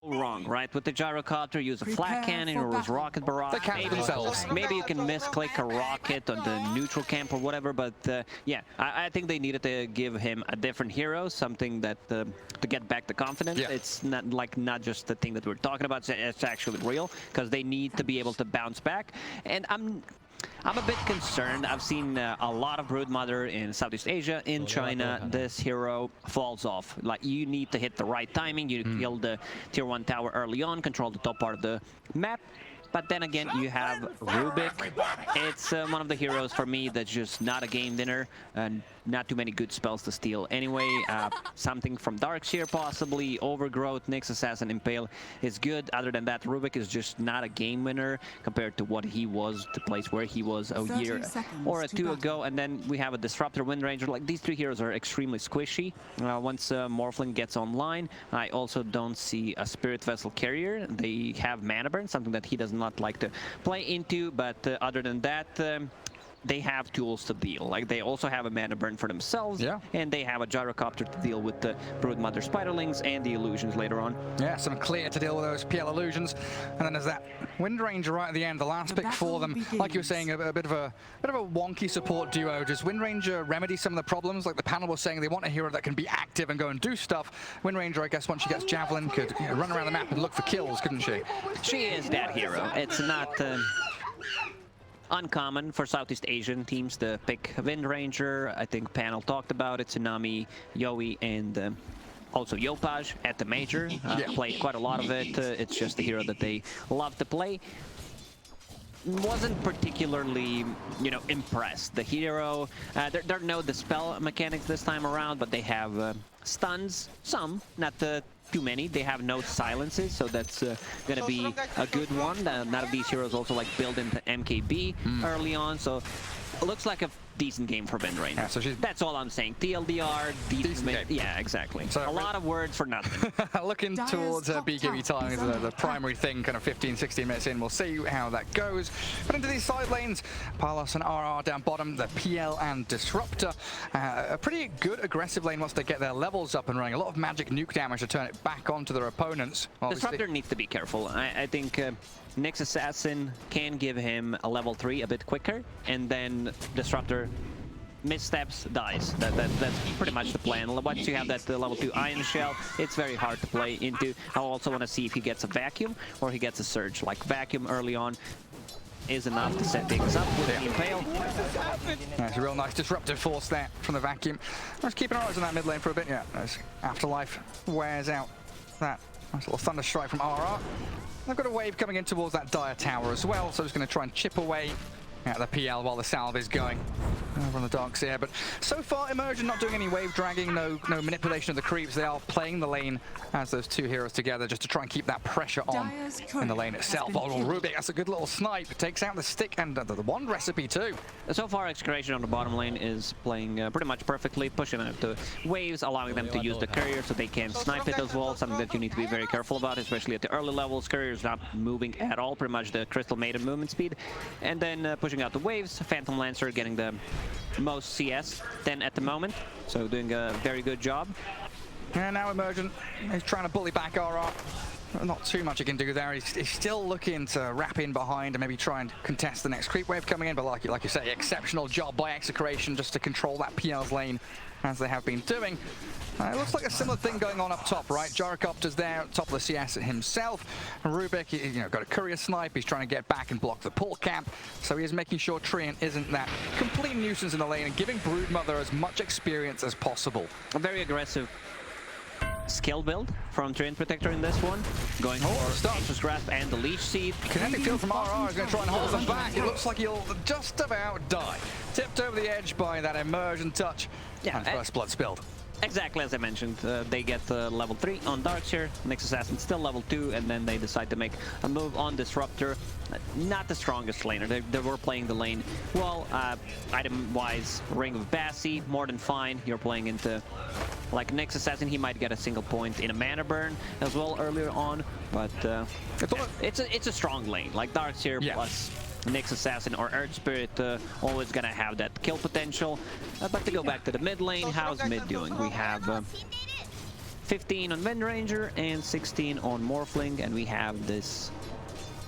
wrong, right? With the gyrocopter, use a flat cannon or use rocket barrage. They can't themselves. Maybe you can misclick a rocket on the neutral camp or whatever, but yeah, I think they needed to give him a different hero, something that to get back the confidence. Yeah. It's not just the thing that we're talking about, it's actually real, because they need to be able to bounce back. And I'm a bit concerned. I've seen a lot of Broodmother in Southeast Asia, in China. This hero falls off. Like, you need to hit the right timing. You kill the tier 1 tower early on, control the top part of the map. But then again, you have Rubik. It's one of the heroes for me that's just not a game winner, and not too many good spells to steal. Anyway, something from Darkseer possibly, Overgrowth, Nyx Assassin, Impale is good. Other than that, Rubik is just not a game winner compared to what he was, the place where he was a year or two ago. And then we have a Disruptor, Windranger. Like, these three heroes are extremely squishy. Once Morphling gets online, I also don't see a Spirit Vessel carrier. They have Mana Burn, something that he does not like to play into, but other than that, they have tools to deal. Like, they also have a Mana Burn for themselves, and they have a Gyrocopter to deal with the Broodmother Spiderlings and the illusions later on. Yeah, some clear to deal with those PL illusions, and then there's that Windranger right at the end, the last pick for them. Like you were saying, a bit of a wonky support duo. Does Windranger remedy some of the problems? Like the panel was saying, they want a hero that can be active and go and do stuff. Windranger, I guess, once she gets Javelin, could run around the map and look for kills, couldn't she? She is that hero. It's not uncommon for Southeast Asian teams to pick Windranger. I think panel talked about it. Tsunami, Yoi, and also Yopaj at the major. Played quite a lot of it. It's just a hero that they love to play. Wasn't particularly, impressed. The hero, there are no dispel mechanics this time around, but they have stuns, some, not too many. They have no silences, so that's gonna be a good one. None of these heroes also build into MKB early on, so it looks like a decent game for Windranger. Yeah, so that's all I'm saying. TLDR, decent game. Yeah, exactly. So a lot of words for nothing. Looking towards BKB time is the primary thing, kind of 15-16 minutes in. We'll see how that goes. But into these side lanes, Palos and RR down bottom, the PL and Disruptor. A pretty good aggressive lane once they get their levels up and running. A lot of magic nuke damage to turn it back onto their opponents. Obviously. Disruptor needs to be careful. I think Nyx Assassin can give him a level 3 a bit quicker, and then Disruptor missteps, dies. That's pretty much the plan. Once you have that level 2 Iron Shell, it's very hard to play into. I also want to see if he gets a Vacuum or he gets a Surge. Like, Vacuum early on is enough to set things up with the Impale. That's a real nice disruptive force there from the Vacuum. Let's keep an eye on that mid lane for a bit. Yeah, as Afterlife wears out that nice little Thunder Strike from RR. They've got a wave coming in towards that Dire Tower as well, so just going to try and chip away at the PL while the salve is going over on the Darkseer. But so far, Immersion not doing any wave dragging, no manipulation of the creeps. They are playing the lane as those two heroes together just to try and keep that pressure on in the lane itself. Oh, Rubik, that's a good little snipe. Takes out the stick and the wand recipe too. So far, Execration on the bottom lane is playing pretty much perfectly, pushing out the waves, allowing them to use the courier so they can snipe it as well, something that you need to be very careful about, especially at the early levels. Courier's not moving at all, pretty much the Crystal Maiden movement speed. And then pushing out the waves, Phantom Lancer getting the most CS 10 at the moment, so doing a very good job. And now Immersion is trying to bully back RR. Not too much he can do there. He's still looking to wrap in behind and maybe try and contest the next creep wave coming in, but like you say, exceptional job by Execration just to control that PL's lane as they have been doing. It looks like a similar thing going on up top, right? Gyrocopter's there at top of the CS himself. And Rubik, got a courier snipe. He's trying to get back and block the pull camp. So he is making sure Treant isn't that complete nuisance in the lane and giving Broodmother as much experience as possible. A very aggressive skill build from Treant Protector in this one. Going for Ancient's Grasp and the Leech Seed. Kinetic Field from RR is going to try and hold them back. It looks like he'll just about die. Tipped over the edge by that Immersion touch. Yeah, and first blood spilled. Exactly as I mentioned, they get level 3 on Darkseer, Nyx Assassin still level 2, and then they decide to make a move on Disruptor. Not the strongest laner, they were playing the lane well. Item-wise, Ring of Bassi, more than fine. You're playing into, like, Nyx Assassin, he might get a single point in a Mana Burn as well earlier on, but it's a strong lane, like Darkseer plus Nyx Assassin or Earth Spirit always gonna have that kill potential. But to go back to the mid lane, how's mid doing? We have 15 on Wind Ranger and 16 on Morphling, and we have this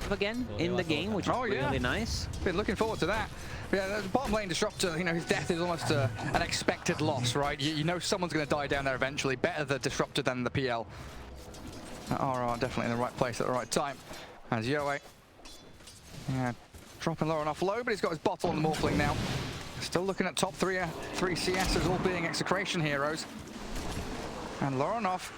again in the game, which is really nice. Been looking forward to that. Yeah, the bottom lane disruptor, you know, his death is almost an expected loss, right? You know someone's going to die down there eventually. Better the disruptor than the PL. RR definitely in the right place at the right time. As Yoe, yeah, dropping Lauren off low, but he's got his bottle on the Morphling now. Still looking at top three CSs, all being Execration heroes. And Loronov,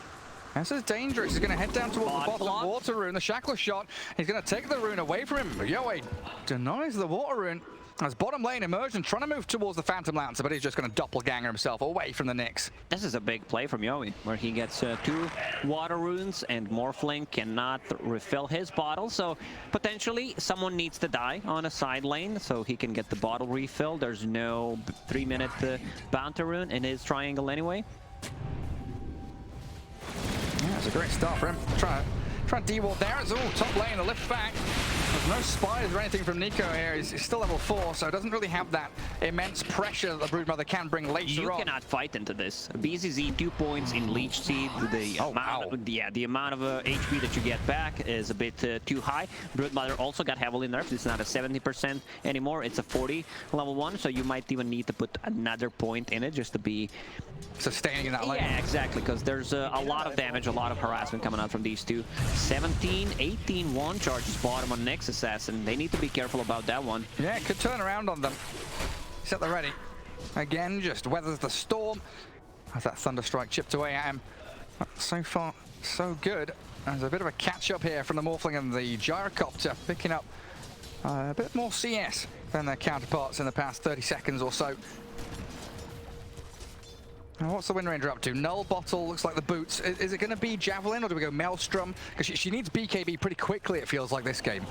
this is dangerous. He's going to head down towards the bottom water rune. The Shackle shot, he's going to take the rune away from him. Yoe denies the water rune. As bottom lane immersion, trying to move towards the Phantom Lancer, but he's just going to doppelganger himself away from the Nyx. This is a big play from Yoe, where he gets 2 water runes, and Morphling cannot refill his bottle, so potentially someone needs to die on a side lane so he can get the bottle refilled. There's no 3-minute bounty rune in his triangle anyway. Yeah, it's a great start for him. Try and de-ward there. It's all top lane, the lift back. There's no spiders or anything from Nico here. He's still level 4, so doesn't really have that immense pressure that the Broodmother can bring later on. You cannot fight into this. BZZ 2 points in Leech Seed. The amount of HP that you get back is a bit too high. Broodmother also got heavily nerfed. It's not a 70% anymore. It's a 40 level 1, so you might even need to put another point in it just to be sustaining in that lane. Yeah, exactly, because there's a lot of damage, a lot of harassment coming out from these two. 17, 18, 1 charges bottom on Nyx Assassin. They need to be careful about that one. Yeah, it could turn around on them. Set the ready. Again, just weathers the storm. As that Thunderstrike chipped away at him. But so far, so good. There's a bit of a catch-up here from the Morphling and the Gyrocopter, picking up a bit more CS than their counterparts in the past 30 seconds or so. Now, what's the Wind Ranger up to? Null Bottle, looks like the boots. Is it going to be Javelin or do we go Maelstrom? Because she needs BKB pretty quickly, it feels like, this game.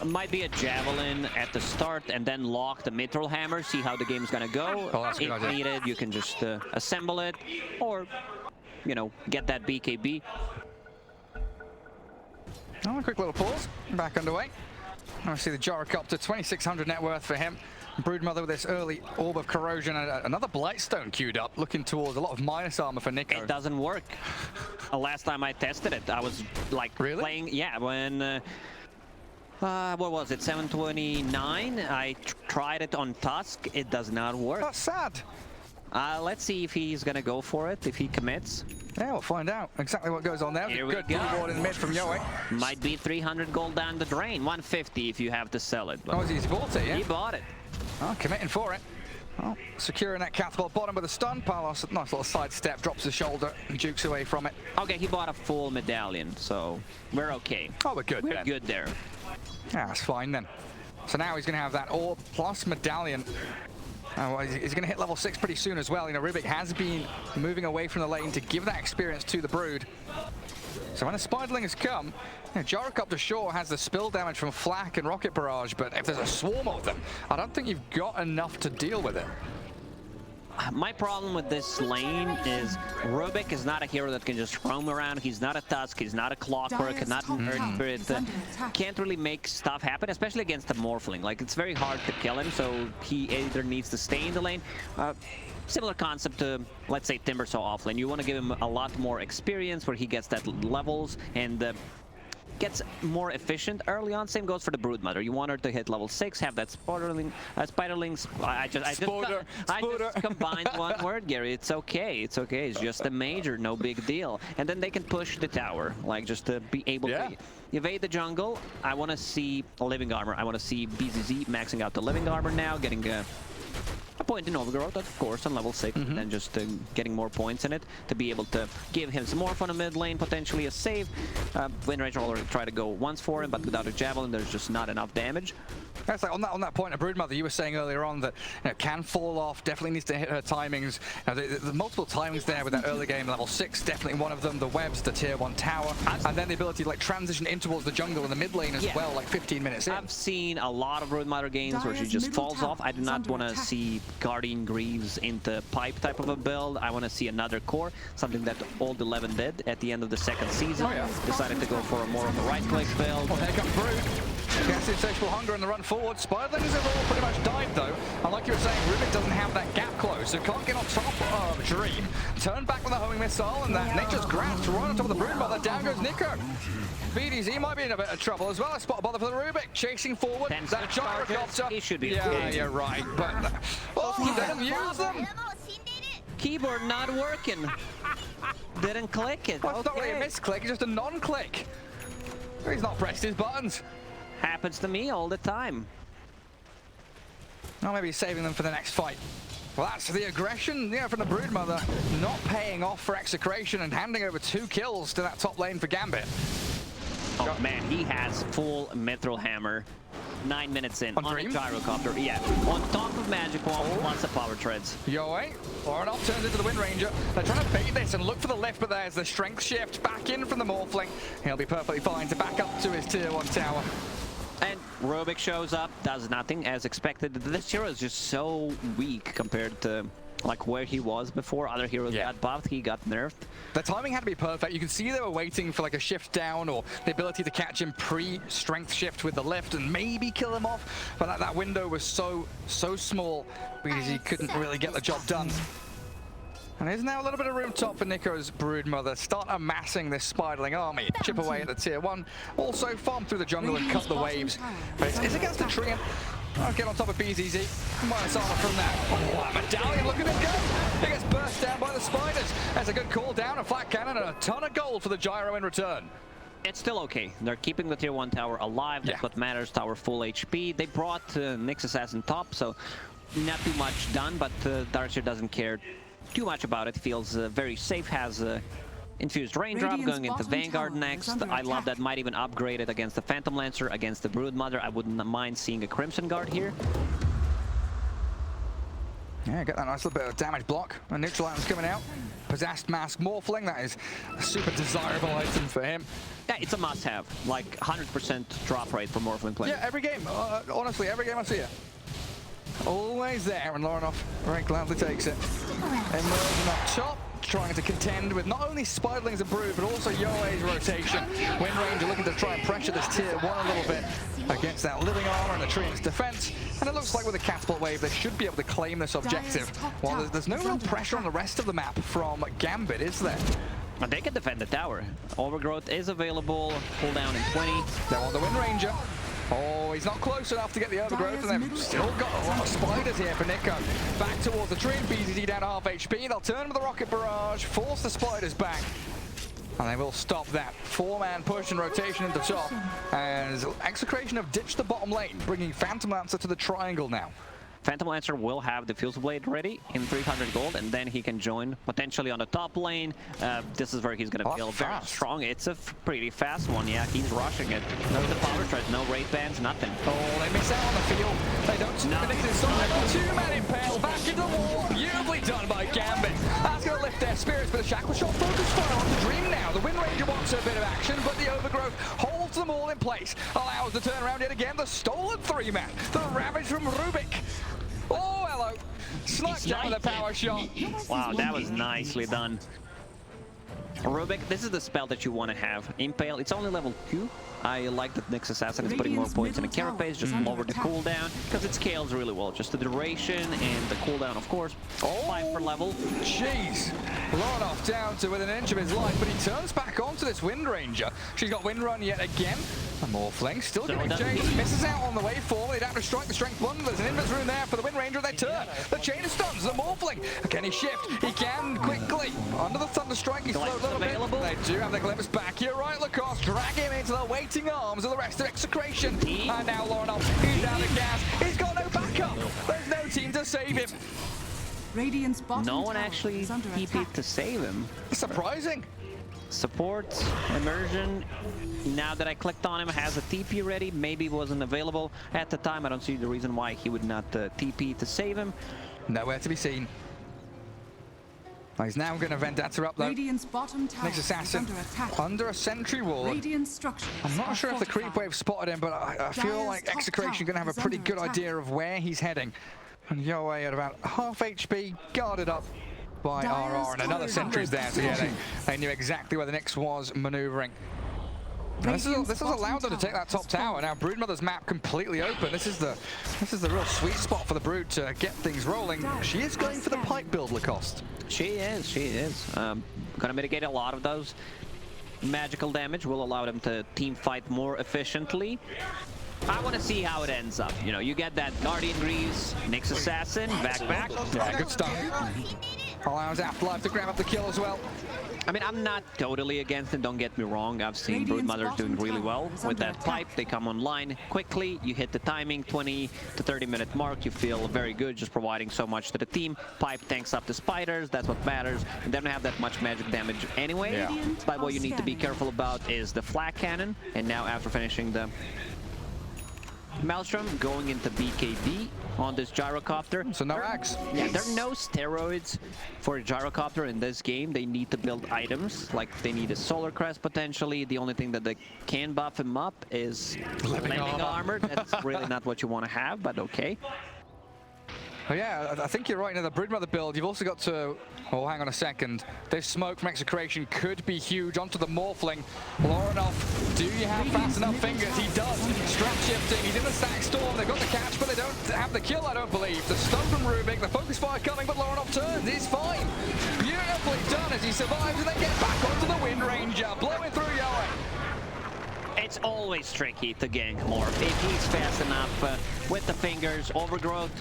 It might be a Javelin at the start and then lock the Mithril Hammer, see how the game's going to go. Oh, that's a good idea. If needed, you can just assemble it or, you know, get that BKB. Oh, a quick little pause. Back underway. I see the Gyrocopter, 2,600 net worth for him. Broodmother with this early Orb of Corrosion and another Blightstone queued up, looking towards a lot of minus armor for Nico. It doesn't work. Last time I tested it, I was like playing, when, what was it, 729? I tried it on Tusk, it does not work. That's sad. Let's see if he's gonna go for it, if he commits. Yeah, we'll find out exactly what goes on there. Here Good reward in mid from Yoe. Might be 300 gold down the drain, 150 if you have to sell it. Oh, he's bought it, yeah? He bought it. Oh, committing for it. Oh, securing that catapult bottom with a stun. Palos, nice little sidestep, drops the shoulder and jukes away from it. Okay, he bought a full medallion, so we're okay. Oh, we're good. We're good there. Yeah, that's fine then. So now he's going to have that orb plus medallion. Well, he's going to hit level 6 pretty soon as well. You know, Rubik has been moving away from the lane to give that experience to the Brood. So when a Spiderling has come, you know, Gyrocopter sure has the spill damage from Flak and Rocket Barrage, but if there's a swarm of them, I don't think you've got enough to deal with it. My problem with this lane is Rubik is not a hero that can just roam around. He's not a Tusk, he's not a Clockwork, not Earth Spirit. Can't really make stuff happen, especially against the Morphling. Like, it's very hard to kill him, so he either needs to stay in the lane. Similar concept to, let's say, Timbersaw offlane. You want to give him a lot more experience where he gets that levels and gets more efficient early on. Same goes for the Broodmother. You want her to hit level 6, have that Spiderlings. I just combined one word, Gary. It's okay. It's okay. It's just a major, no big deal. And then they can push the tower, like just to be able to evade the jungle. I want to see Living Armor. I want to see BZZ maxing out the Living Armor now, getting a point in overgrowth, of course, on level 6, and then just getting more points in it to be able to give him some more fun in mid lane, potentially a save. Wind Ranger already tried to go once for him, but without a Javelin, there's just not enough damage. That's like on that point of Broodmother, you were saying earlier on that, you know, can fall off, definitely needs to hit her timings. You know, the multiple timings there with that early game, level 6, definitely one of them. The webs, the tier 1 tower, and then the ability to like transition in towards the jungle in the mid lane as well, like 15 minutes in. I've seen a lot of Broodmother games where she just falls off. I do not want to see Guardian Greaves into pipe type of a build. I want to see another core, something that Old 11 did at the end of the 2nd season. Decided to go for a more of a right-click build. Well, here comes Brood. Gets the insatiable hunger and the run forward. Spiderlings have all pretty much died though. And like you were saying, Rubik doesn't have that gap close, so can't get on top of Dream. Turn back with a homing missile, and that Nature's Grasp right on top of the Broodmother. Down goes Nico. BDZ might be in a bit of trouble as well. A spot bother for the Rubik, chasing forward. That gyrocopter. He should be. Yeah, you're right. But oh, they didn't use them. Keyboard not working. Didn't click it. Well, it's not really a misclick, it's just a non-click. He's not pressed his buttons. Happens to me all the time. Or maybe he's saving them for the next fight. Well, that's the aggression, from the Broodmother, not paying off for Execration and handing over 2 kills to that top lane for Gambit. Oh man, he has full Mithril Hammer. 9 minutes in on a gyrocopter. Yeah, on top of Magic Wand, lots of power treads. Yoey, Loranoff turns into the Wind Ranger. They're trying to bait this and look for the lift, but there's the strength shift back in from the Morphling. He'll be perfectly fine to back up to his tier 1 tower. And Rubik shows up, does nothing as expected. This hero is just so weak compared to like where he was before. Other heroes got buffed, he got nerfed. The timing had to be perfect. You can see they were waiting for like a shift down or the ability to catch him pre-strength shift with the lift and maybe kill him off. But that window was so small because he couldn't really get the job done. And there's now a little bit of room top for Nico's Broodmother. Start amassing this Spiderling army. Chip away at the tier 1. Also farm through the jungle and cut the waves. But it's against the Treant. I'll get on top of BZZ. Minus armor from that. Oh, that medallion, look at it go! It gets burst down by the spiders. That's a good call down, a flat cannon, and a ton of gold for the gyro in return. It's still okay. They're keeping the tier 1 tower alive. That's what matters. Tower full HP. They brought Nyx Assassin top, so not too much done, but Darkseer doesn't care too much about it. Feels very safe, has infused raindrop going into Vanguard next. I love that. Might even upgrade it against the Phantom Lancer, against the Broodmother. I wouldn't mind seeing a Crimson Guard here. Yeah, get that nice little bit of damage block. A neutral item's coming out. Possessed Mask Morphling, that is a super desirable item for him. Yeah, it's a must-have. Like 100% drop rate for Morphling play. Yeah, every game. Honestly, every game I see it. Always there, and Loranoff very gladly takes it. Emerging up top, trying to contend with not only Spiderlings and Brood, but also Yoei's rotation. Wind Ranger looking to try and pressure this tier 1 a little bit against that living armor and the Treant's defense. And it looks like with a catapult wave, they should be able to claim this objective. While there's no real pressure on the rest of the map from Gambit, is there? And they can defend the tower. Overgrowth is available. Pull down in 20. They're on the Wind Ranger. Oh, he's not close enough to get the overgrowth, and they've still got a lot of spiders here for Nico. Back towards the tree, BZZ down to half HP. They'll turn with the rocket barrage, force the spiders back. And they will stop that 4-man push and rotation into top. As Execration have ditched the bottom lane, bringing Phantom Lancer to the triangle now. Phantom Lancer will have the Fuse Blade ready in 300 gold, and then he can join potentially on the top lane. This is where he's going to feel very strong. It's a pretty fast one, yeah. He's rushing it. No the power treads, no raid bands, nothing. Oh, they miss out on the field. They don't see the Nix's side. 2-man impale, back into the wall. Beautifully done by Gambit. That's going to lift their spirits, but the Shackle Shot focus fire on the Dream now. The Wind Ranger wants a bit of action, but the Overgrowth holds them all in place. Allows the turnaround yet again. The stolen 3-man. The Ravage from Rubik. Oh, hello. Sniped down with a power shot. Wow, that was nicely done. Rubik, this is the spell that you want to have. Impale, it's only level 2. I like that Nyx Assassin is putting more points in the carapace, just lower the cooldown, because it scales really well. Just the duration and the cooldown, of course. 5 per level. Jeez. Loranoff down to within an inch of his life, but he turns back onto this Wind Ranger. She's got Wind Run yet again. A Morphling still giving chase. Misses out on the way forward. They'd have to strike the strength 1. There's an invis room there for the Wind Ranger. They turn. The chain of stuns. The Morphling. Can he shift? He can quickly. Under the Thunderstrike. He's slowed a little bit. They do have the glimpse back. You're right, Lacoste. Drag him into the waiting arms of the rest of Execration. And now Loranoff. He's out of gas. He's got no backup. There's no team to save him. No one actually TP'd to save him. Surprising. Support, immersion. Now that I clicked on him, has a TP ready. Maybe wasn't available at the time. I don't see the reason why he would not TP to save him. Nowhere to be seen. He's now going to Vendetta up though. Nyx Assassin under a sentry wall. I'm not sure if the creep wave spotted him, but I feel like Execration going to have a pretty good idea of where he's heading. And Yoei at about half HP, guarded up by RR, and another sentry's there, so yeah, they knew exactly where the Nyx was maneuvering. This has allowed them to take that top tower. Now Broodmother's map completely open. This is the real sweet spot for the Brood to get things rolling. She is going for the pipe build, Lacoste. She is. Gonna mitigate a lot of those magical damage. Will allow them to team fight more efficiently. I want to see how it ends up. You know, you get that Guardian Greaves, Nyx Assassin, back. Yeah, good stuff. Allows Afterlife to grab up the kill as well. I mean, I'm not totally against it, don't get me wrong. I've seen Broodmother doing really well with that pipe. They come online quickly, you hit the timing, 20 to 30 minute mark, you feel very good just providing so much to the team. Pipe tanks up the spiders, that's what matters. And they don't have that much magic damage anyway. Yeah. But what you need to be careful about is the flak cannon. And now after finishing the Maelstrom, going into BKB on this gyrocopter. So no axe. Yeah, there are no steroids for a gyrocopter in this game. They need to build items, like they need a solar crest potentially. The only thing that they can buff him up is living armor. That's really not what you want to have, but okay. Oh yeah, I think you're right. In the Broodmother build, you've also got to... Oh, hang on a second. This smoke from Execration could be huge onto the Morphling. Lorinov, do you have fast enough fingers? He does. Strap shifting. He's in the stack storm. They've got the catch, but they don't have the kill, I don't believe. The stun from Rubik, the focus fire coming, but Lorinov turns. He's fine. Beautifully done as he survives and then gets back onto the Wind Ranger, blowing through Yowie. It's always tricky to gank Morph. If he's fast enough with the fingers, Overgrowth,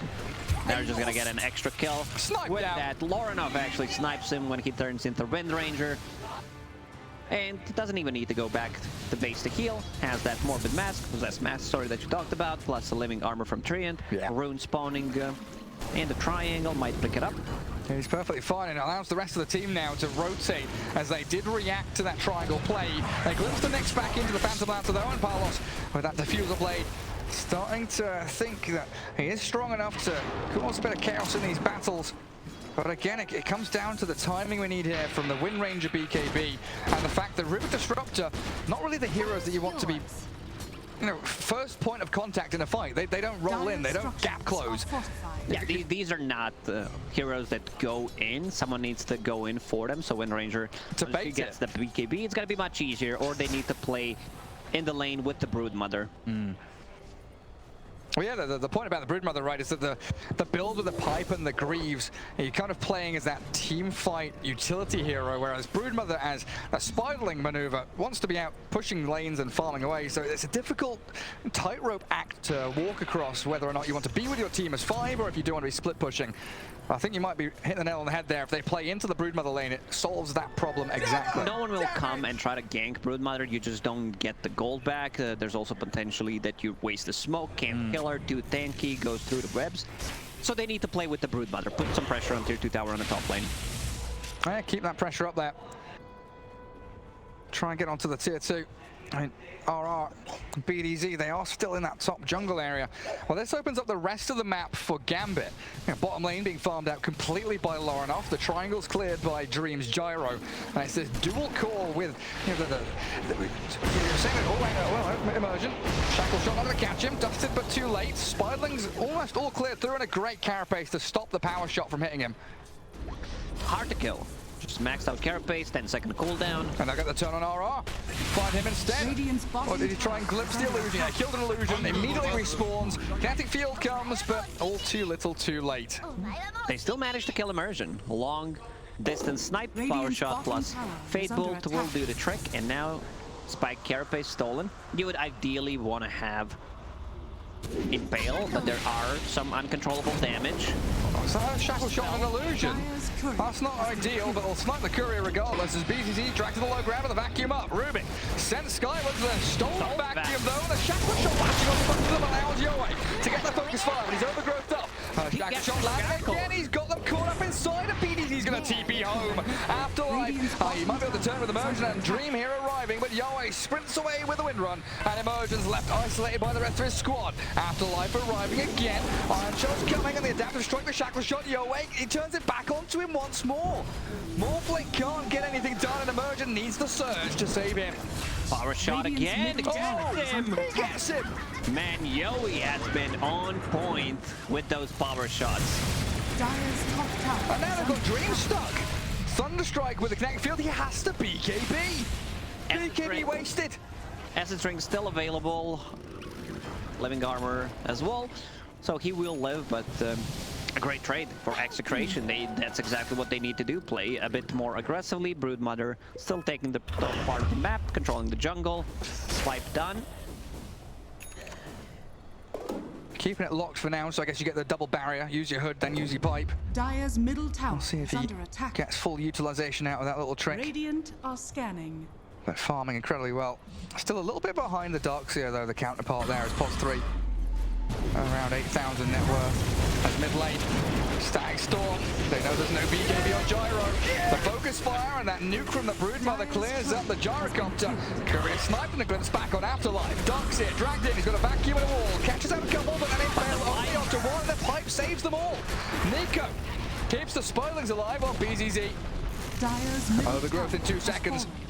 they're just gonna get an extra kill. With that, Lorinov actually snipes him when he turns into Wind Ranger. And doesn't even need to go back to base to heal. Has that Morbid Mask, possessed mask, sorry, that you talked about, plus the living armor from Treant. Yeah. Rune spawning in the triangle might pick it up. He's perfectly fine, and it allows the rest of the team now to rotate as they did react to that triangle play. They glimpse the Nyx back into the Phantom Lance of their own. Palos with that diffuser blade. Starting to think that he is strong enough to cause a bit of chaos in these battles. But again, it comes down to the timing we need here from the Wind Ranger BKB and the fact that River Disruptor, not really the heroes that you want to be, you know, first point of contact in a fight. They don't roll in, they don't gap close. Yeah, these are not heroes that go in. Someone needs to go in for them. So Wind Ranger, if he gets the BKB, it's going to be much easier, or they need to play in the lane with the Broodmother. Well, yeah, the point about the Broodmother, right, is that the build with the pipe and the Greaves, you're kind of playing as that team fight utility hero, whereas Broodmother, as a spiraling maneuver, wants to be out pushing lanes and farming away. So it's a difficult tightrope act to walk across, whether or not you want to be with your team as 5 or if you do want to be split pushing. I think you might be hitting the nail on the head there. If they play into the Broodmother lane, it solves that problem exactly. No one will come and try to gank Broodmother. You just don't get the gold back. There's also potentially that you waste the smoke, can't kill her, too tanky, goes through the webs. So they need to play with the Broodmother. Put some pressure on tier 2 tower on the top lane. Yeah, keep that pressure up there. Try and get onto the tier 2. I mean, RR, BDZ, they are still in that top jungle area. Well, this opens up the rest of the map for Gambit. You know, bottom lane being farmed out completely by Lorinov. The triangle's cleared by Dream's Gyro. And it's this dual core with, you know, Immersion. Shackle shot, not going to catch him. Dusted, but too late. Spiderling's almost all cleared through, and a great carapace to stop the power shot from hitting him. Hard to kill. Just maxed out carapace, 10-second cooldown. And I got the turn on RR. Find him instead. Or did he try and glimpse the illusion? Yeah, killed an illusion, immediately respawns. Kinetic field comes, but all too little too late. They still managed to kill Immersion. Long distance snipe, power shot plus Fate Bolt will do the trick. And now Spike carapace stolen. You would ideally want to have Impale, but there are some uncontrollable damage. So a shackle shot and an illusion. That's not ideal, but they'll snipe the courier regardless as BZZ dragged to the low ground with the vacuum up. Rubik sent skyward the stolen vacuum though, and the shackle shot lashing on the front of them allows Yowie to get the focus fire, but he's overgrowth up. Shackle shot landing again, he's got them caught up inside, and BDZ's going to TP home. Afterlife, he might be able to turn with Immersion and Dream here arriving, but Yowie sprints away with the wind run, and Immersion's left isolated by the rest of his squad. Afterlife arriving again, Iron Shell's coming, and the adaptive strike the shackle shot. Yowie, he turns it back onto him once more. Morphling can't get anything done, and Immersion needs the surge to save him. Power shot again, He gets him! Man, Yowie has been on point with those power shots. And now they've got Dream stuck. Thunderstrike with the kinetic field, he has to BKB. BKB wasted. Acid Ring still available. Living Armor as well. So he will live, but a great trade for Execration. That's exactly what they need to do. Play a bit more aggressively. Broodmother still taking the top part of the map, controlling the jungle. Swipe done. Keeping it locked for now, so I guess you get the double barrier. Use your hood, then use your pipe. Dire's middle tower We'll see if is he under attack. gets full utilization out of that little trick. Radiant are scanning. But farming incredibly well. Still a little bit behind the Darkseer though, the counterpart there is POS 3. Around 8,000 net worth. As mid lane, Static Storm. They know there's no BKB on Gyro. The focus fire and that nuke from the Broodmother clears up the Gyrocopter. Courier sniped and a glimpse back on Afterlife. Darkseer dragged in, he's got a vacuum in the wall. Catches out a couple, but then impale only onto one. The pipe saves them all. Nico keeps the spoilings alive on BZZ. Dire's middle Overgrowth in 2 tower seconds. has fallen.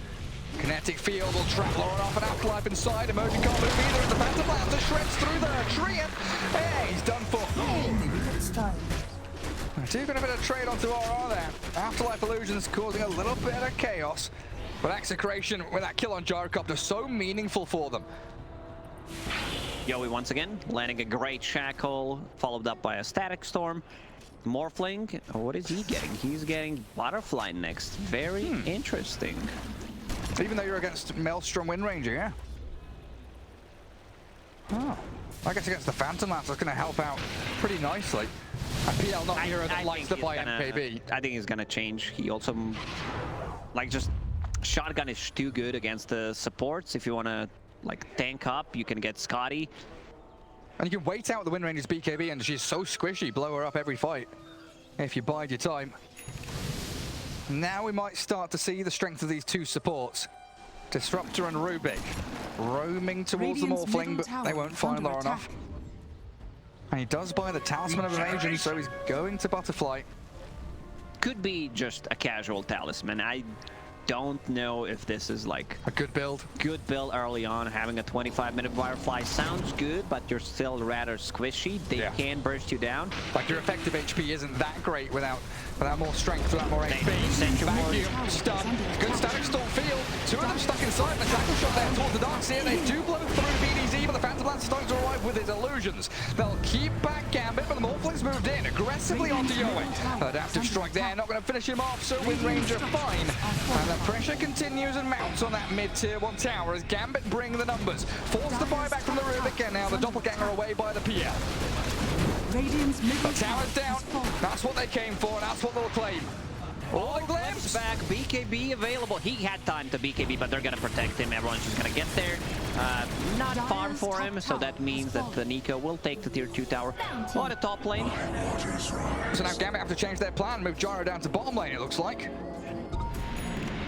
Kinetic field will trap Lauren off an Afterlife inside. Emerging can't move either as the Phantom Lancer shreds through the tree and hey, he's done for. Two got a bit of trade onto RR there. Afterlife Illusions causing a little bit of chaos. But Execration with that kill on Gyrocopter, so meaningful for them. Yowie once again landing a great Shackle, followed up by a Static Storm. Morphling, what is he getting? He's getting Butterfly next. Very interesting. Even though you're against Maelstrom Wind Ranger, yeah? Oh. I guess against the Phantom Lance, that's going to help out pretty nicely. And PL not a hero that likes to buy MKB. I think he's going to change. He also, like, just Shotgun is too good against the supports. If you want to, like, tank up, you can get Scotty. And you can wait out the Wind Ranger's BKB, and she's so squishy, blow her up every fight if you bide your time. Now we might start to see the strength of these two supports. Disruptor and Rubik roaming towards the Morphling, but they won't find Lauren off. And he does buy the Talisman of Evasion, so he's going to Butterfly. Could be just a casual Talisman. I don't know if this is like a good build. Good build early on. Having a 25-minute Firefly sounds good, but you're still rather squishy. They can burst you down. Like your effective HP isn't that great without more strength, without more HP. Vacuum, stun, good Static Storm field. Two of them stuck inside, and a tackle shot there towards the Darkseer. They do blow through BDZ, but the Phantom Lance starting to arrive with his illusions. They'll keep back Gambit, but the Morphlings moved in aggressively onto Yowie. Adaptive strike there, not going to finish him off, so Wind Ranger fine. And the pressure continues and mounts on that mid-tier 1 tower as Gambit bring the numbers. Force the buyback from the Rubik, and now the Doppelganger away by the PL. The tower's down. That's what they came for, and that's what they'll claim. All the glimpse back, BKB available. He had time to BKB, but they're gonna protect him. Everyone's just gonna get there. Not farm for him, so that means that the Nico will take the tier 2 tower on the top lane. So now Gambit have to change their plan, move Gyro down to bottom lane, it looks like.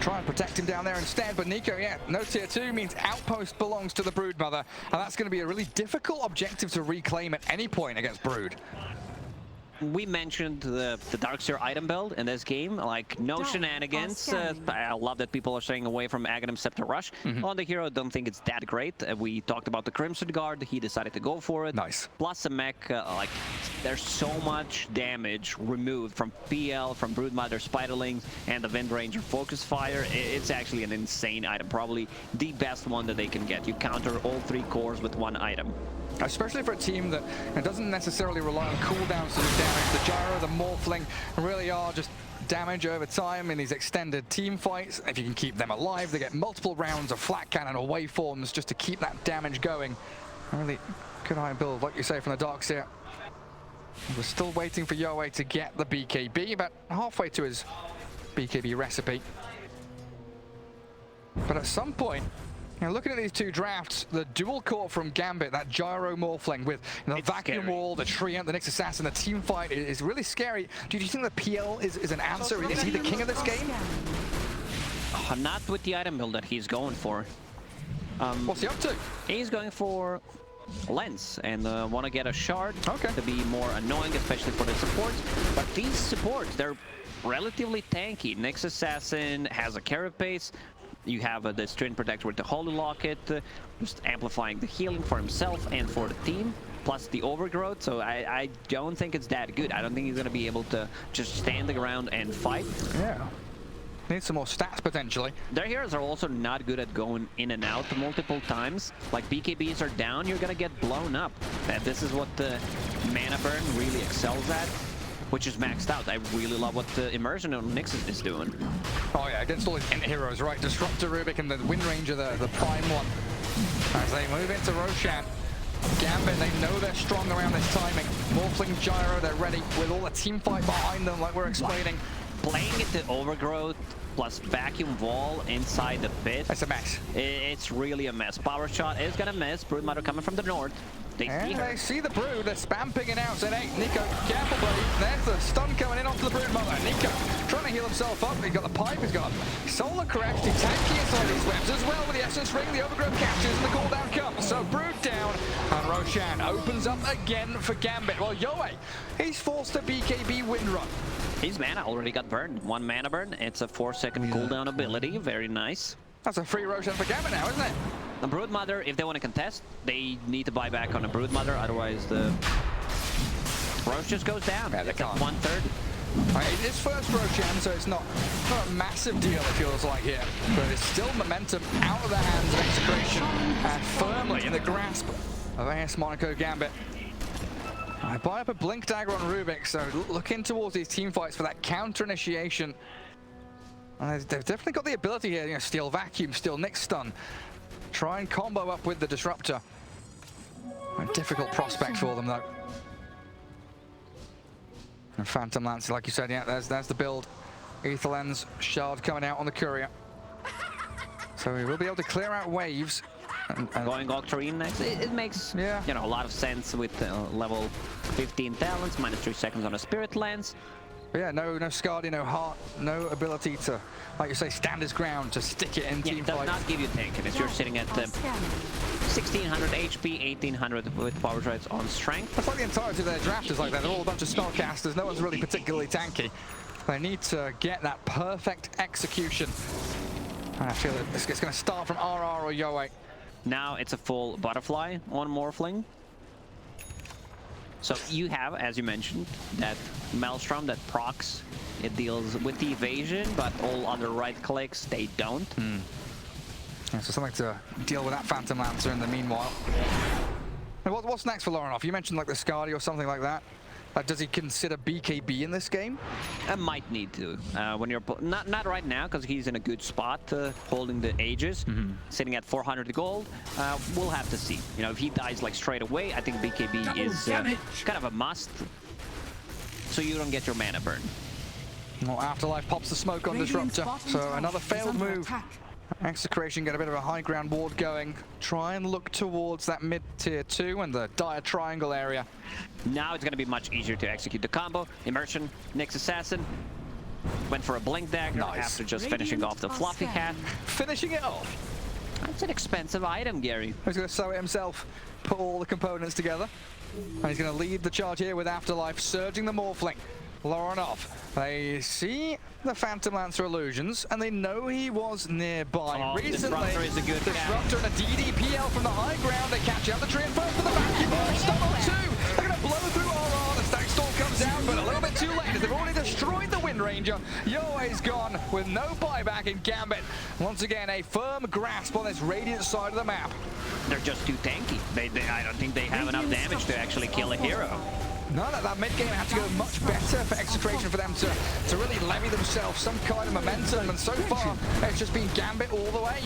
Try and protect him down there instead, but Nico, no tier 2 means Outpost belongs to the Broodmother, and that's going to be a really difficult objective to reclaim at any point against Brood. We mentioned the Darkseer item build in this game, like no shenanigans. I love that people are staying away from Aghanim Scepter Rush. On the hero, don't think it's that great. We talked about the Crimson Guard, he decided to go for it. Nice. Plus the mech, like, there's so much damage removed from PL, from Broodmother, Spiderlings, and the Wind Ranger Focus Fire. It's actually an insane item, probably the best one that they can get. You counter all 3 cores with 1 item. Especially for a team that doesn't necessarily rely on cooldowns to do damage. The Gyro, the Morphling really are just damage over time in these extended team fights. If you can keep them alive, they get multiple rounds of flat cannon or waveforms just to keep that damage going. A really good iron build, like you say, from the Darkseer. We're still waiting for Yowie to get the BKB, about halfway to his BKB recipe. But at some point, looking at these 2 drafts, the dual core from Gambit, that Gyro Morphling with the vacuum wall, the Treant, the Nyx Assassin, the team fight is really scary. Do you think the PL is an answer? Is he the king of this game? Not with the item build that he's going for. What's he up to? He's going for Lens and want to get a shard to be more annoying, especially for the supports. But these supports, they're relatively tanky. Nyx Assassin has a carapace. You have the String Protector with the Holy Locket, just amplifying the healing for himself and for the team, plus the Overgrowth, so I don't think it's that good. I don't think he's going to be able to just stand the ground and fight. Yeah. Need some more stats potentially. Their heroes are also not good at going in and out multiple times. Like BKBs are down, you're gonna get blown up. This is what the mana burn really excels at, which is maxed out. I really love what the immersion on Nyx is doing. Oh yeah, against all his int heroes, right? Disruptor, Rubik, and the Wind Ranger, the prime one. As they move into Roshan. Gambit, they know they're strong around this timing. Morphling Gyro, they're ready with all the team fight behind them, like we're explaining. Playing it to Overgrowth plus Vacuum Wall inside the pit. It's a mess. It's really a mess. Power Shot is gonna miss. Broodmother coming from the north. They see the Brood, they're spam picking out, saying, hey, Nico, careful buddy. There's the stun coming in onto the Broodmother. Nico trying to heal himself up. He's got the pipe, he's got Solar Correct, he's tanky inside these webs as well with the Essence Ring. The Overgrowth catches and the cooldown comes. So Brood down, and Roshan opens up again for Gambit. Well, Yoey, he's forced a BKB win run. His mana already got burned. 1 mana burn. It's a 4-second cooldown ability. Very nice. That's a free Roshan for Gambit now, isn't it? The Broodmother, if they want to contest, they need to buy back on a Broodmother. Otherwise, the Rosh just goes down. Yeah, they can't. 1/3. It's first Roshan, so it's not a massive deal, it feels like here. But it's still momentum out of the hands of Execration and firmly in the grasp of AS Monaco Gambit. I buy up a Blink Dagger on Rubik, so looking towards these team fights for that counter initiation. They've definitely got the ability here, you know, steal Vacuum, steal Nyx Stun. Try and combo up with the Disruptor. A difficult prospect for them, though. And Phantom Lance, like you said, yeah, there's the build. Aether Lens, Shard coming out on the Courier. So we will be able to clear out waves. And going Octarine next, it makes you know, a lot of sense with level 15 talents, -3 seconds on a Spirit Lens. But yeah, no Skadi, no heart, no ability to, like you say, stand his ground, to stick it in team fights. It does not give you tankiness. You're sitting at 1600 HP, 1800 with power drives on strength. That's like the entirety of their draft is like that. They're all a bunch of spellcasters. No one's really particularly tanky. They need to get that perfect execution. And I feel that it's going to start from RR or Yoey. Now it's a full butterfly on Morphling. So you have, as you mentioned, that Maelstrom that procs. It deals with the evasion, but all other right clicks, they don't. Yeah, so something to deal with that Phantom Lancer in the meanwhile. And what's next for Lorinov? You mentioned like the Skadi or something like that. Does he consider BKB in this game? I might need to. When you're not right now, because he's in a good spot, holding the Aegis, sitting at 400 gold. We'll have to see. You know, if he dies like straight away, I think BKB is kind of a must, so you don't get your mana burn. Well, Afterlife pops the smoke on Disruptor, so another failed move. Execration get a bit of a high ground ward going. Try and look towards that mid-tier 2 and the dire triangle area. Now it's going to be much easier to execute the combo. Immersion, Nyx Assassin. Went for a Blink Dagger after just finishing off the Fluffy Hat. Finishing it off. That's an expensive item, Gary. He's going to sew it himself, put all the components together. And he's going to lead the charge here with Afterlife, surging the Morphling. Lorinov, they see the Phantom Lancer illusions, and they know he was nearby. Recently, Disruptor is a good Disruptor and a DDPL from the high ground. They catch out the tree and first for the vacuum bar. Stun on 2. They're going to blow through RR. The Stack Storm comes down, but a little bit too late as they've already destroyed the Wind Ranger. Yoey's gone with no buyback in Gambit. Once again, a firm grasp on this Radiant side of the map. They're just too tanky. I don't think they have enough damage to actually kill a hero. No, that mid-game had to go much better for Execration for them to really levy themselves some kind of momentum, and so far it's just been Gambit all the way.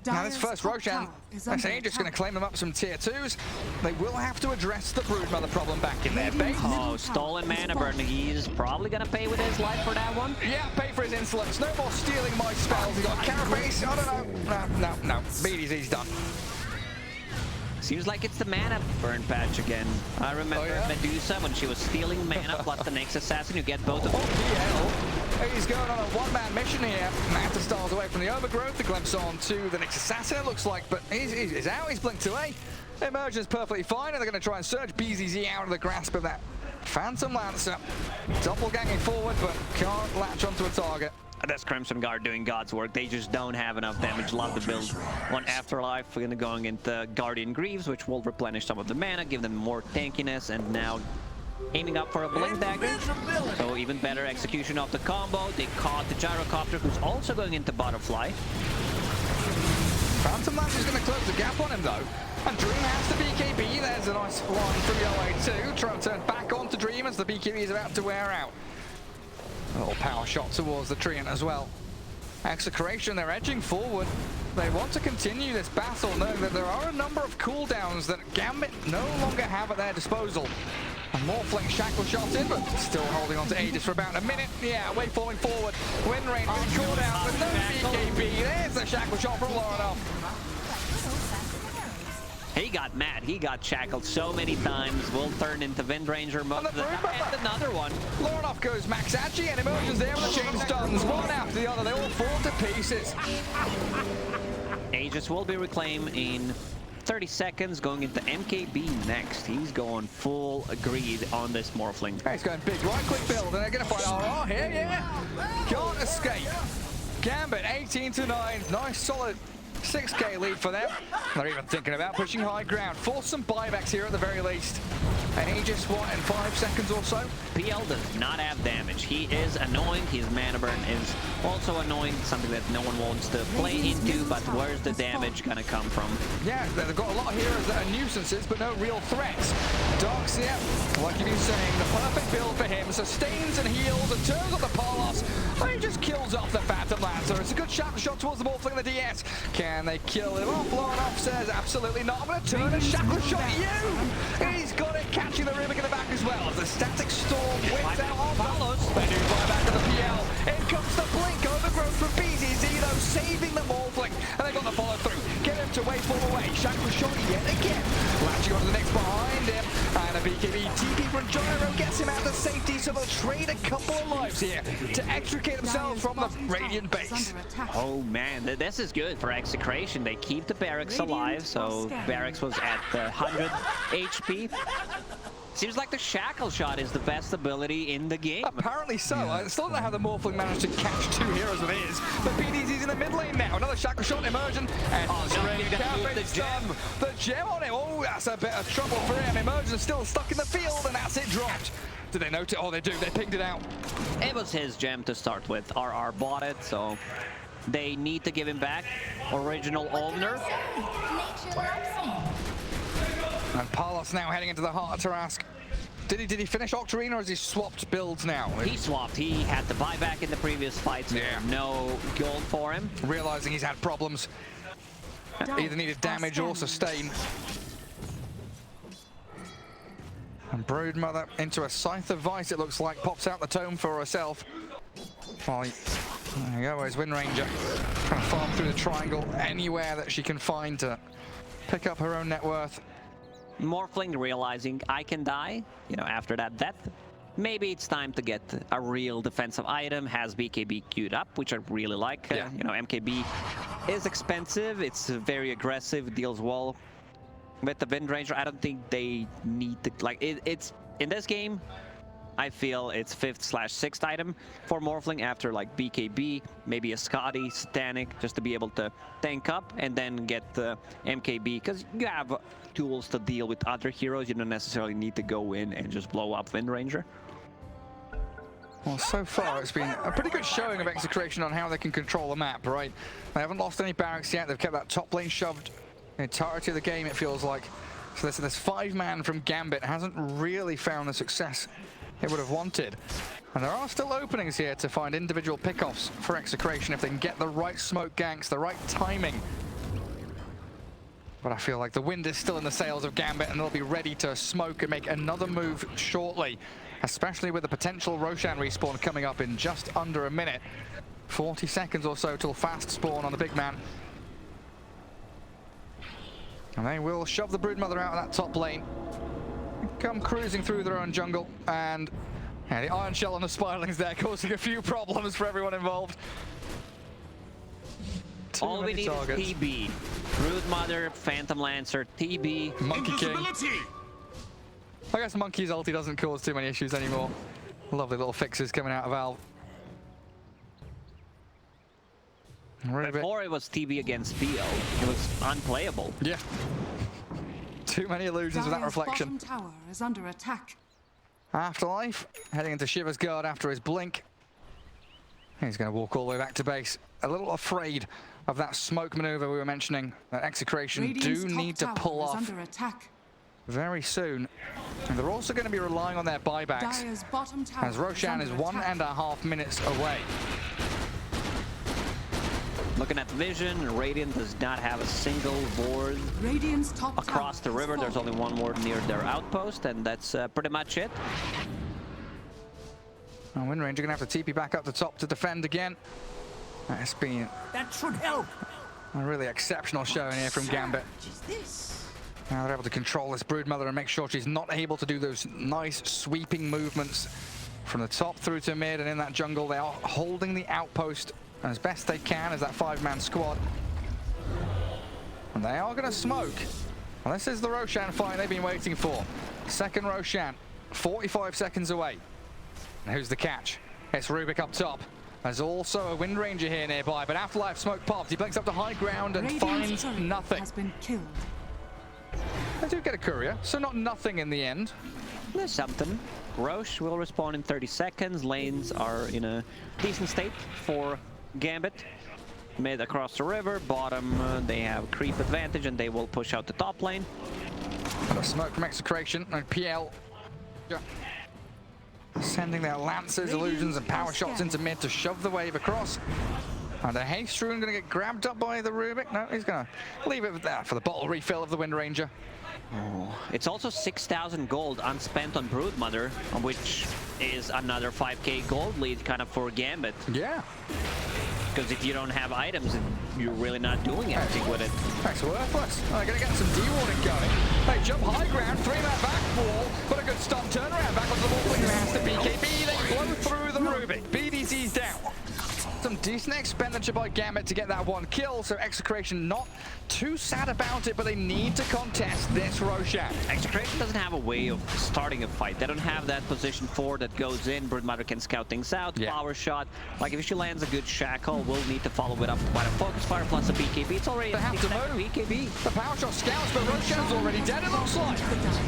Now this first Roshan, that's Aegis going to claim them up some tier 2s. They will have to address the Broodmother problem back in their base. Oh, stolen mana burn. He's probably going to pay with his life for that one. Yeah, pay for his insolence. No more stealing my spells. He got Carapace. I don't know. No. BDZ's done. Seems like it's the mana burn patch again. I remember Medusa when she was stealing mana plus the Nyx Assassin. You get both of them. PL. He's going on a one-man mission here. Manta styles away from the Overgrowth. The glimpse on to the Nyx Assassin, it looks like, but he's out. He's blinked away. Immersion's perfectly fine, and they're going to try and surge BZZ out of the grasp of that Phantom Lancer. Doppelganging forward, but can't latch onto a target. That's Crimson Guard doing God's work. They just don't have enough damage. Love the build on Afterlife. We're gonna going into Guardian Greaves, which will replenish some of the mana, give them more tankiness, and now aiming up for a blink dagger. So even better execution of the combo. They caught the gyrocopter, who's also going into butterfly. Phantom Lance is going to close the gap on him though. And Dream has the BKB. There's a nice line from Yoa2. Trying to turn back onto Dream as the BKB is about to wear out. A little power shot towards the Treant as well. Execration, they're edging forward. They want to continue this battle, knowing that there are a number of cooldowns that Gambit no longer have at their disposal. And Morphling shackle shot in, but still holding on to Aegis for about a minute. Yeah, waveforming forward. Wind Rain on cooldown with no BKB. There's the shackle shot from Lorinov. He got mad. He got shackled so many times. Will turn into Wind Ranger mode. And another one. Lorinov goes Max Agi and emerges there with the chain stuns. One after the other. They all fall to pieces. Aegis will be reclaimed in 30 seconds, going into MKB next. He's going full greed on this Morphling. He's going big, right quick build, and they're going to find RR here, yeah. Can't escape. Gambit 18-9, nice solid 6k lead for them. They're even thinking about pushing high ground. Force some buybacks here at the very least. And Aegis, what, in 5 seconds or so? PL does not have damage. He is annoying. His mana burn is also annoying, something that no one wants to play into, but where's the damage gonna come from? Yeah, they've got a lot of heroes that are nuisances, but no real threats. Darkseer, like you've been saying, the perfect build for him. Sustains and heals and turns on the Palos. And he just kills off the Phantom Lancer. It's a good shackle shot towards the Morphling and the DS. Can they kill him off? Lorinov says absolutely not. I'm going to turn and shackle shot you. He's got it, catching the Rubik in the back as well. As the Static Storm whips out on Palos. They do buyback to the PL. In comes the blink, overgrowth from BZZ though, saving the Morphling. And they got the follow through. Get him to waveform away. Shackle shot yet again. Latching onto the next behind him. And a BKB TP from Gyro gets him out to safety, so they'll trade a couple of lives here to extricate themselves from the Radiant base. Oh man, this is good for Execration. They keep the Barracks alive, so Barracks was at 100 HP. Seems like the shackle shot is the best ability in the game. Apparently so. I still don't know how the Morphling managed to catch 2 heroes with his. But PDZ's in the mid lane now. Another shackle shot immersion. And the gem on him. Oh, that's a bit of trouble for him. Immersion's still stuck in the field, and that's it dropped. Did they note it? Oh, they do. They pinged it out. It was his gem to start with. RR bought it, so they need to give him back. Original owner. And Palos now heading into the heart of Tarask. Did he finish Octarine, or has he swapped builds now? He swapped. He had the buyback in the previous fight, so no gold for him. Realizing he's had problems. Either needed damage or sustain. And Broodmother into a Scythe of Vice, it looks like, pops out the tome for herself. Well, there you go, where's Wind Ranger? Trying to farm through the triangle anywhere that she can find to pick up her own net worth. Morphling realizing I can die, you know, after that death. Maybe it's time to get a real defensive item, has BKB queued up, which I really like. Yeah. You know, MKB is expensive, it's very aggressive, deals well with the Wind Ranger. I don't think they need to, like, it's in this game, I feel it's 5th/6th item for Morphling after like BKB, maybe a Scotty, Satanic, just to be able to tank up and then get the MKB, because you have tools to deal with other heroes. You don't necessarily need to go in and just blow up Wind Ranger. Well, so far it's been a pretty good showing of Execration on how they can control the map, right? They haven't lost any barracks yet. They've kept that top lane shoved the entirety of the game, it feels like. So this 5-man from Gambit hasn't really found the success it would have wanted. And there are still openings here to find individual pickoffs for Execration if they can get the right smoke ganks, the right timing. But I feel like the wind is still in the sails of Gambit, and they'll be ready to smoke and make another move shortly, especially with the potential Roshan respawn coming up in just under a minute. 40 seconds or so till fast spawn on the big man. And they will shove the Broodmother out of that top lane. Come cruising through their own jungle, and yeah, the Iron Shell on the Spiralings there causing a few problems for everyone involved. All we need is TB. Broodmother, Phantom Lancer, TB. Monkey King. I guess Monkey's ulti doesn't cause too many issues anymore. Lovely little fixes coming out of Valve. Before it was TB against PL, it was unplayable. Yeah. Too many illusions with that reflection. Bottom tower is under attack. Afterlife heading into Shiver's guard after his blink. He's going to walk all the way back to base. A little afraid of that smoke maneuver we were mentioning. That Execration Radiant's do top need to tower pull is off under attack. very soon. And they're also going to be relying on their buybacks, Dire's bottom tower as Roshan is under attack. 1.5 minutes away. Looking at the vision, Radiant does not have a single ward Radiant's top across the tower river. has There's fallen. only one ward near their outpost, and that's pretty much it. And Wind Ranger going to have to TP back up the top to defend again. That's been That should help. a really exceptional showing here from Gambit. Now they're able to control this Broodmother and make sure she's not able to do those nice sweeping movements from the top through to mid, and in that jungle they are holding the outpost as best they can as that 5-man squad. And they are going to smoke. Well, this is the Roshan fight they've been waiting for. Second Roshan, 45 seconds away. And who's the catch? It's Rubik up top. There's also a Wind Ranger here nearby, but Afterlife smoke pops. He blinks up to high ground and Radiant's finds turret nothing. has been killed. They do get a courier, so not nothing in the end. There's something. Roche will respawn in 30 seconds. Lanes are in a decent state for Gambit. Mid across the river, bottom they have creep advantage and they will push out the top lane. And a smoke from Execration and PL. Sending their lances, illusions and power shots into mid to shove the wave across. And a haste rune going to get grabbed up by the Rubik. No, he's going to leave it there for the bottle refill of the Wind Ranger. Oh, it's also 6,000 gold unspent on Broodmother, which is another 5k gold lead kind of for Gambit. Yeah. Because if you don't have items, you're really not doing anything with it. That's worthless. Oh, they're going to get some dewarding going. They jump high ground, 3-man back wall, but a good stop turnaround back onto the wall. Has to BKB, they blow through the Rubik. BDC's down. Some decent expenditure by Gambit to get that one kill, so Execration not too sad about it, but they need to contest this Roshan. Execration doesn't have a way of starting a fight. They don't have that position 4 that goes in. Broodmother can scout things out, power shot. Like if she lands a good shackle, we'll need to follow it up with a focus fire plus a BKB. It's already They have to move. BKB. The power shot scouts, but Roshan's already dead, it looks like.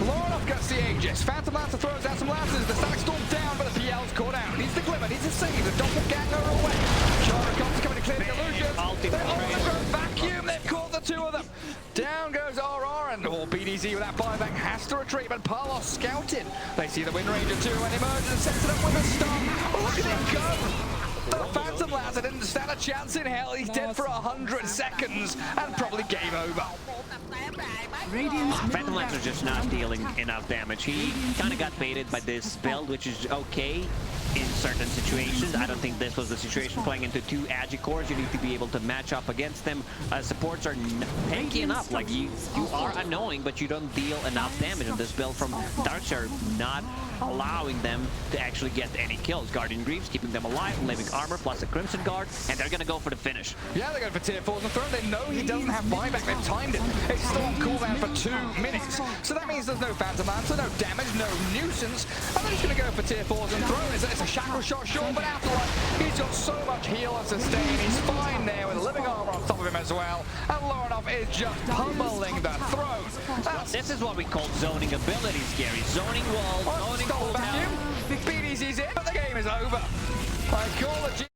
Lorenoff gets the Aegis. Phantom Lancer throws out some lances. The Static Storm down, but the PL's caught out. Needs the Glimmer, needs to save the doppelganger away. Shara comes to come in to clear the illusions. They're on the ground vacuum. They've caught the two of them. Down goes RR, and BDZ with that buyback has to retreat, but Palos scouted. They see the Wind Ranger too, and emerges and sets it up with a stun. Look at him go. The Phantom Lancer didn't stand a chance in hell. He's dead for 100 seconds, and probably game over. Phantom Lancer's just not dealing enough damage. He kind of got baited by this build, which is okay in certain situations. I don't think this was the situation. Playing into 2 Agicores, you need to be able to match up against them. Supports are tanky enough. Like you are annoying, but you don't deal enough damage on this build from Darkshire, not allowing them to actually get any kills. Guardian Greaves keeping them alive, living armor plus a Crimson Guard, and they're gonna go for the finish. Yeah, they're going for tier 4s on the throne. They know he doesn't have buyback. They've timed it. It's still on cooldown for 2 minutes. So that means there's no Phantom Lancer, no damage, no nuisance. And then he's going to go for tier 4s and throne. It's a shackle shot, sure, but Afterlife, he's got so much heal and sustain. He's fine there with living armor on top of him as well. And Lorenoff is just pummeling the throne. This is what we call zoning abilities, Gary. Zoning wall, zoning cooldown. BDC's in, but the game is over. I call the